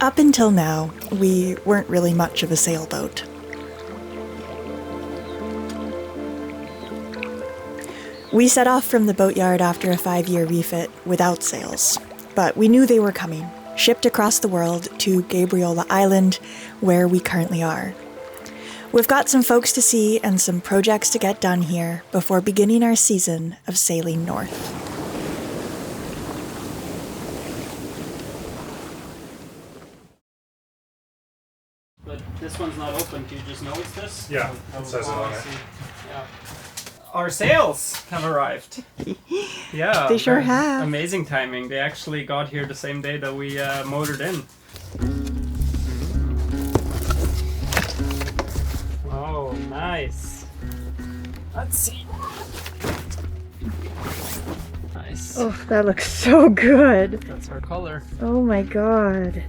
Up until now, we weren't really much of a sailboat. We set off from the boatyard after a 5-year refit without sails, but we knew they were coming, shipped across the world to Gabriola Island, where we currently are. We've got some folks to see and some projects to get done here before beginning our season of sailing north. But this one's not open. Do you just notice this? Yeah, it says it on it. Yeah. Our sails have arrived. Yeah, They sure have. Amazing timing. They actually got here the same day that we motored in. Oh, nice. Let's see. Nice. Oh, that looks so good. That's our color. Oh my god.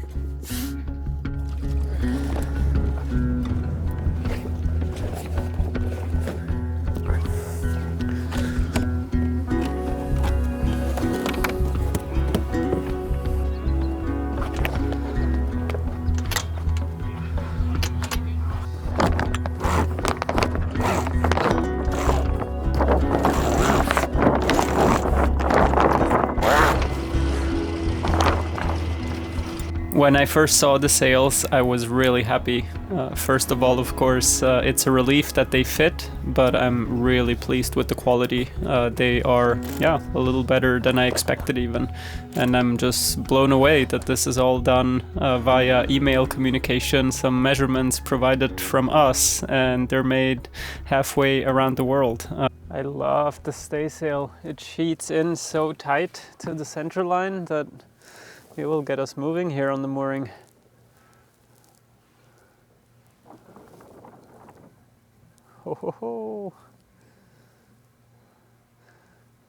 When I first saw the sails, I was really happy. First of all, of course, it's a relief that they fit, but I'm really pleased with the quality. They are, a little better than I expected even. And I'm just blown away that this is all done via email communication, some measurements provided from us, and they're made halfway around the world. I love the staysail. It sheets in so tight to the center line that it will get us moving here on the mooring. Ho ho ho!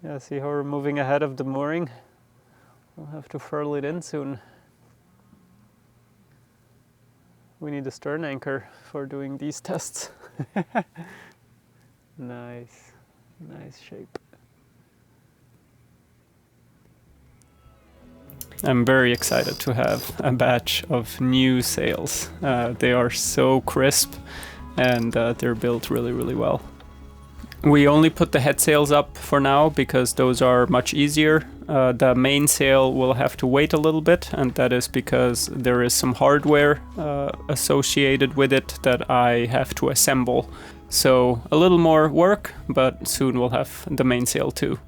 Yeah, see how we're moving ahead of the mooring? We'll have to furl it in soon. We need a stern anchor for doing these tests. Nice, nice shape. I'm very excited to have a batch of new sails. They are so crisp and they're built really, really well. We only put the head sails up for now because those are much easier. The main sail will have to wait a little bit, and that is because there is some hardware associated with it that I have to assemble. So a little more work, but soon we'll have the main sail too.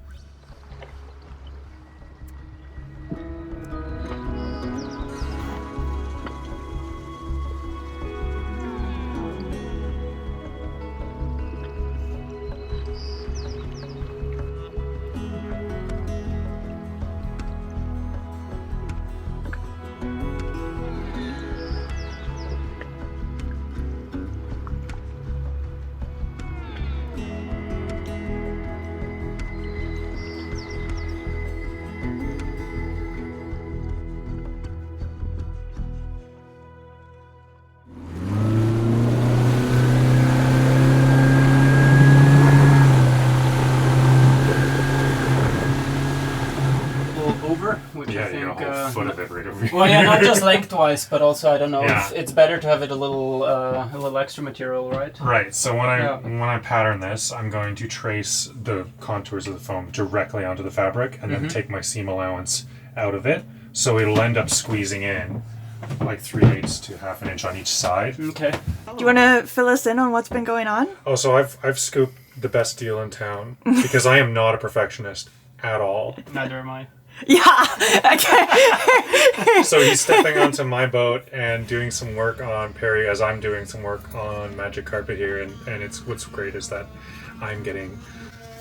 Well, yeah, not just lengthwise, but also I don't know. Yeah. It's better to have it a little extra material, right? Right. So when I pattern this, I'm going to trace the contours of the foam directly onto the fabric, and then take my seam allowance out of it, so it'll end up squeezing in like 3/8 to half an inch on each side. Okay. Do you want to fill us in on what's been going on? Oh, so I've scooped the best deal in town because I am not a perfectionist at all. Neither am I. Yeah. Okay. So he's stepping onto my boat and doing some work on Perry as I'm doing some work on Magic Carpet here, and it's what's great is that I'm getting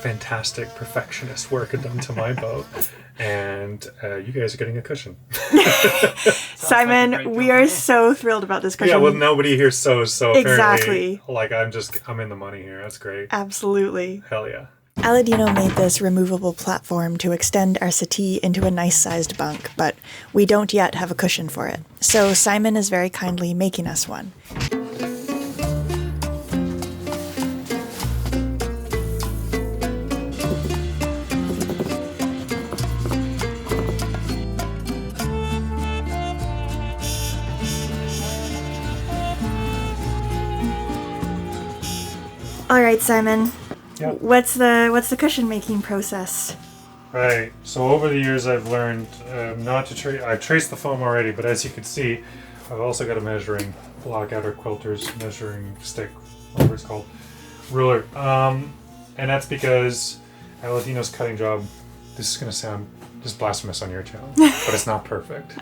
fantastic perfectionist work done to my boat, and you guys are getting a cushion. Simon, we are so thrilled about this cushion. Yeah, well, nobody here sews, so Exactly. apparently, like, I'm in the money here. That's great. Absolutely. Hell yeah. Aladino made this removable platform to extend our settee into a nice-sized bunk, but we don't yet have a cushion for it. So Simon is very kindly making us one. All right, Simon. Yep. What's the cushion making process? Right. So over the years, I've learned not to trace. I've traced the foam already, but as you can see, I've also got a measuring block out or quilter's measuring stick, whatever it's called, ruler. And that's because Aladino's cutting job. This is gonna sound just blasphemous on your channel, but it's not perfect.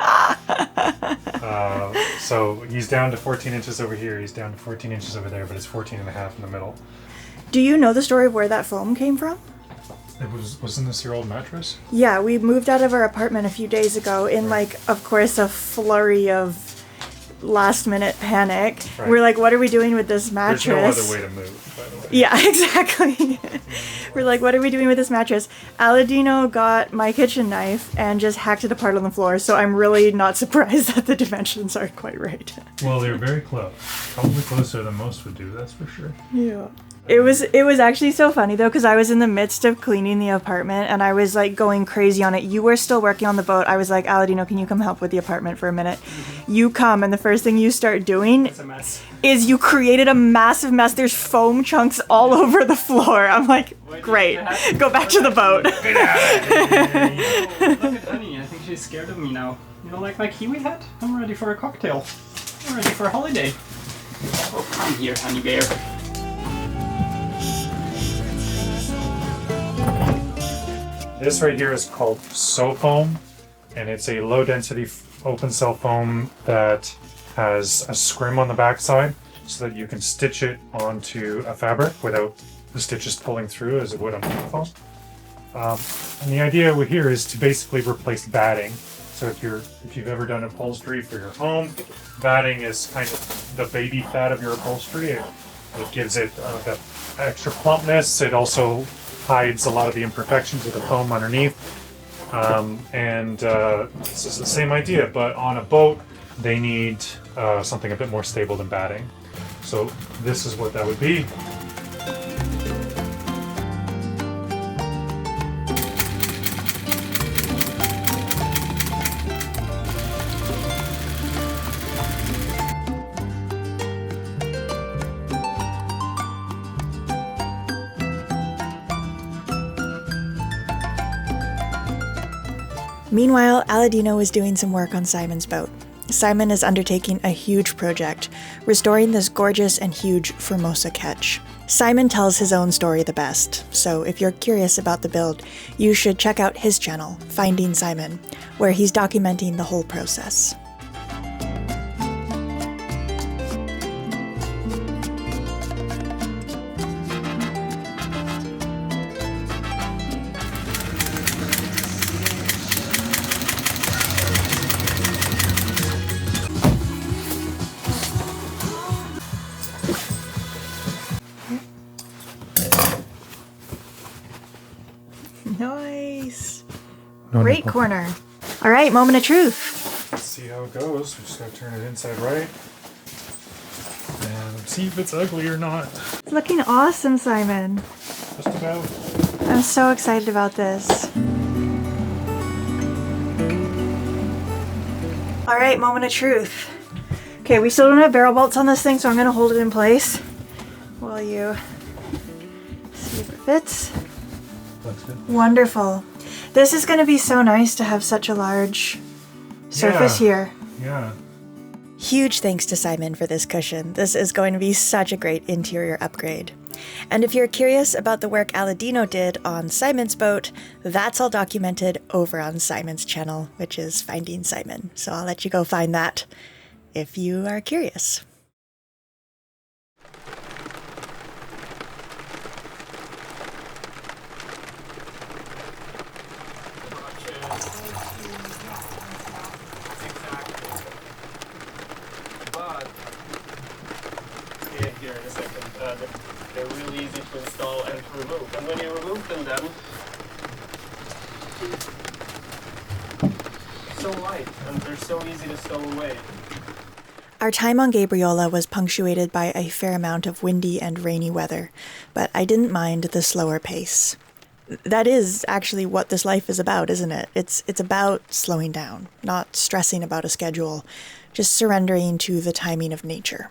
So he's down to 14 inches over here. He's down to 14 inches over there, but it's 14 and a half in the middle. Do you know the story of where that foam came from? Wasn't this your old mattress? Yeah, we moved out of our apartment a few days ago in, like, of course, a flurry of last-minute panic. Right. We're like, what are we doing with this mattress? There's no other way to move, by the way. Yeah, exactly. We're like, what are we doing with this mattress? Aladino got my kitchen knife and just hacked it apart on the floor, so I'm really not surprised that the dimensions aren't quite right. Well, they're very close. Probably closer than most would do, that's for sure. Yeah. It was actually so funny though, because I was in the midst of cleaning the apartment and I was like going crazy on it. You were still working on the boat. I was like, Aladino, can you come help with the apartment for a minute? Mm-hmm. You come, and the first thing you start doing It's a mess. is you created a massive mess. There's foam chunks all over the floor. I'm like, great, go back to the boat. Look at Honey. I think she's scared of me now. You know, like my Kiwi hat? I'm ready for a cocktail. I'm ready for a holiday. Oh, come here, Honey Bear. This right here is called So Foam, and it's a low density open cell foam that has a scrim on the backside so that you can stitch it onto a fabric without the stitches pulling through as it would on foam. And the idea here is to basically replace batting. So if you've ever done upholstery for your home, batting is kind of the baby fat of your upholstery. It gives it that extra plumpness. It also hides a lot of the imperfections of the foam underneath. This is the same idea, but on a boat, they need something a bit more stable than batting. So this is what that would be. Meanwhile, Aladino is doing some work on Simon's boat. Simon is undertaking a huge project, restoring this gorgeous and huge Formosa ketch. Simon tells his own story the best, so if you're curious about the build, you should check out his channel, Finding Simon, where he's documenting the whole process. Nice. Great corner. All right, moment of truth. Let's see how it goes. We just gotta turn it inside right. And see if it's ugly or not. It's looking awesome, Simon. Just about. I'm so excited about this. All right, moment of truth. Okay, we still don't have barrel bolts on this thing, so I'm gonna hold it in place while you see if it fits. Looks good. Wonderful. This is gonna be so nice to have such a large surface here. Yeah. Huge thanks to Simon for this cushion. This is going to be such a great interior upgrade. And if you're curious about the work Aladino did on Simon's boat, that's all documented over on Simon's channel, which is Finding Simon. So I'll let you go find that if you are curious. Here in a second. They're really easy to install and to remove. And when you remove them then, so light and they're so easy to stow away. Our time on Gabriola was punctuated by a fair amount of windy and rainy weather, but I didn't mind the slower pace. That is actually what this life is about, isn't it? It's about slowing down, not stressing about a schedule, just surrendering to the timing of nature.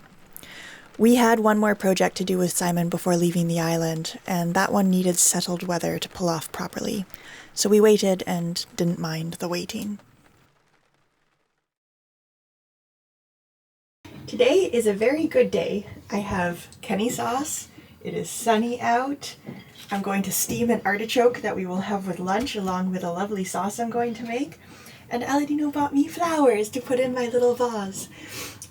We had one more project to do with Simon before leaving the island, and that one needed settled weather to pull off properly. So we waited and didn't mind the waiting. Today is a very good day. I have Kenny sauce. It is sunny out. I'm going to steam an artichoke that we will have with lunch along with a lovely sauce I'm going to make. And Aladino bought me flowers to put in my little vase.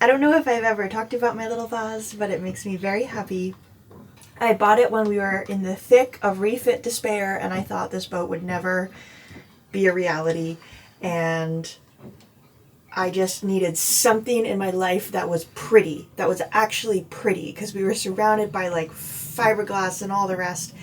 I don't know if I've ever talked about my little vase, but it makes me very happy. I bought it when we were in the thick of refit despair, and I thought this boat would never be a reality. And I just needed something in my life that was pretty, that was actually pretty, because we were surrounded by like fiberglass and all the rest.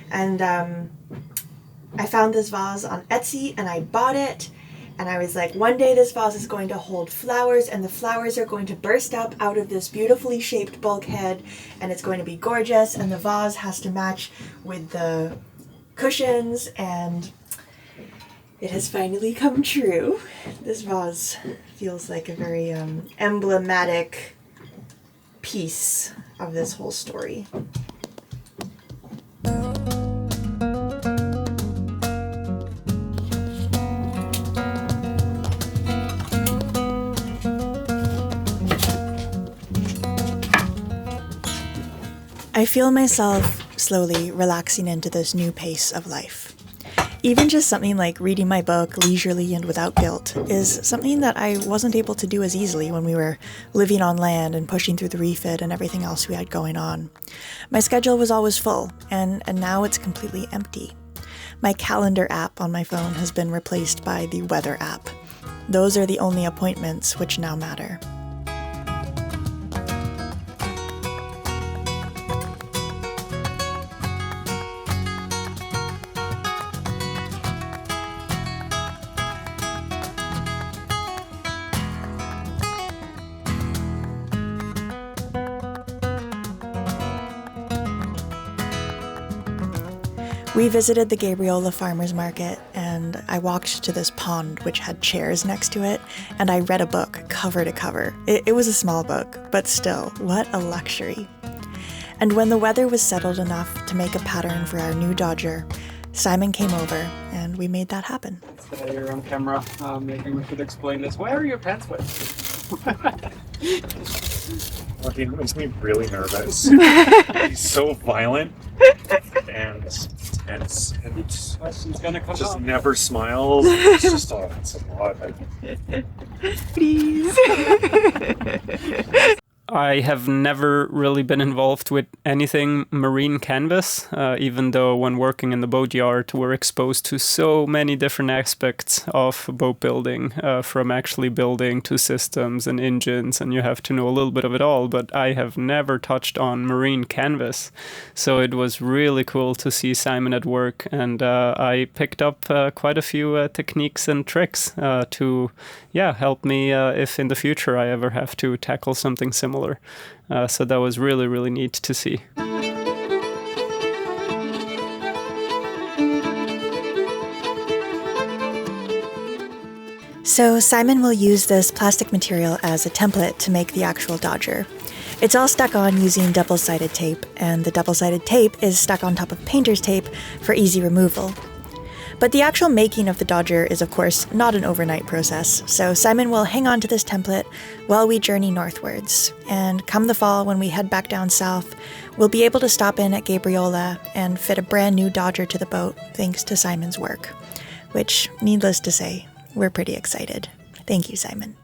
And I found this vase on Etsy and I bought it. And I was like, one day this vase is going to hold flowers and the flowers are going to burst up out of this beautifully shaped bulkhead and it's going to be gorgeous and the vase has to match with the cushions, and it has finally come true. This vase feels like a very emblematic piece of this whole story. I feel myself slowly relaxing into this new pace of life. Even just something like reading my book leisurely and without guilt is something that I wasn't able to do as easily when we were living on land and pushing through the refit and everything else we had going on. My schedule was always full, and now it's completely empty. My calendar app on my phone has been replaced by the weather app. Those are the only appointments which now matter. We visited the Gabriola Farmers Market, and I walked to this pond which had chairs next to it, and I read a book cover to cover. It was a small book, but still, what a luxury. And when the weather was settled enough to make a pattern for our new Dodger, Simon came over, and we made that happen. You're on camera. Maybe we could explain this. Why are your pants wet? Well, he makes me really nervous. He's so violent and tense and Question's gonna come just up. never smiles. It's just it's a lot. Please. I have never really been involved with anything marine canvas, even though when working in the boatyard, we're exposed to so many different aspects of boat building, from actually building to systems and engines, and you have to know a little bit of it all, but I have never touched on marine canvas. So it was really cool to see Simon at work, and I picked up quite a few techniques and tricks to help me if in the future I ever have to tackle something similar. So that was really, really neat to see. So Simon will use this plastic material as a template to make the actual Dodger. It's all stuck on using double-sided tape, and the double-sided tape is stuck on top of painter's tape for easy removal. But the actual making of the Dodger is, of course, not an overnight process, so Simon will hang on to this template while we journey northwards. And come the fall, when we head back down south, we'll be able to stop in at Gabriola and fit a brand new Dodger to the boat thanks to Simon's work. Which, needless to say, we're pretty excited. Thank you, Simon.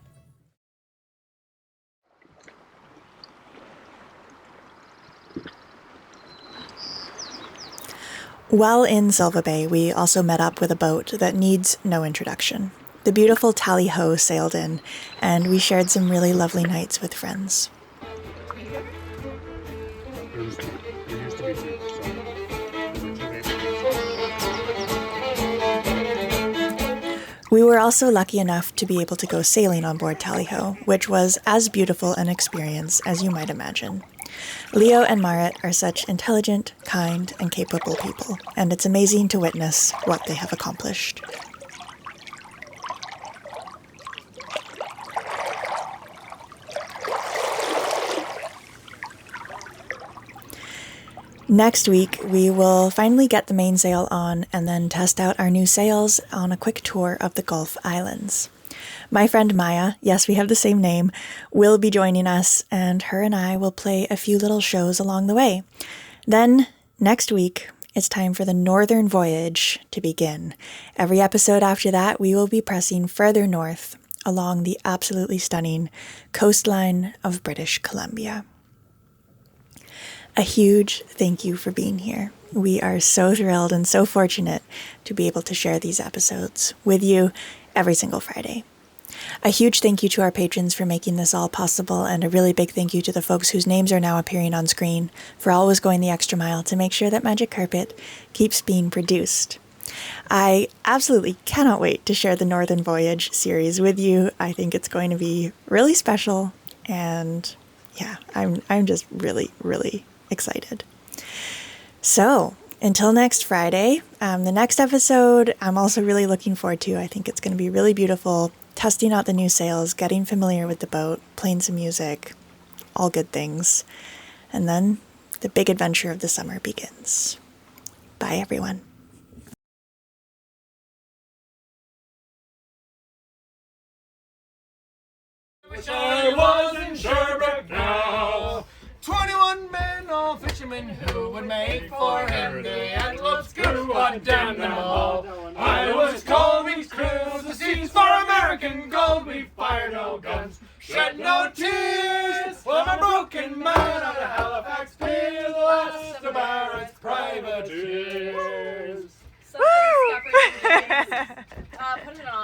While in Silva Bay, we also met up with a boat that needs no introduction. The beautiful Tally-Ho sailed in, and we shared some really lovely nights with friends. We were also lucky enough to be able to go sailing on board Tally-Ho, which was as beautiful an experience as you might imagine. Leo and Marit are such intelligent, kind, and capable people, and it's amazing to witness what they have accomplished. Next week, we will finally get the mainsail on and then test out our new sails on a quick tour of the Gulf Islands. My friend Maya, yes, we have the same name, will be joining us, and her and I will play a few little shows along the way. Then, next week, it's time for the Northern Voyage to begin. Every episode after that, we will be pressing further north along the absolutely stunning coastline of British Columbia. A huge thank you for being here. We are so thrilled and so fortunate to be able to share these episodes with you every single Friday. A huge thank you to our patrons for making this all possible, and a really big thank you to the folks whose names are now appearing on screen for always going the extra mile to make sure that Magic Carpet keeps being produced. I absolutely cannot wait to share the Northern Voyage series with you. I think it's going to be really special, and yeah, I'm just really, really excited. So, until next Friday, the next episode I'm also really looking forward to. I think it's going to be really beautiful, testing out the new sails, getting familiar with the boat, playing some music, all good things. And then the big adventure of the summer begins. Bye, everyone. Wish I was in Sherbrooke now. 21 men, all fishermen who would make for him the antelope screw. What damn them all. I was called, we cruised the seas for American gold. We fired no guns, shed no tears. For a broken man out of Halifax, pay the last of Barrett's privateers. Woo!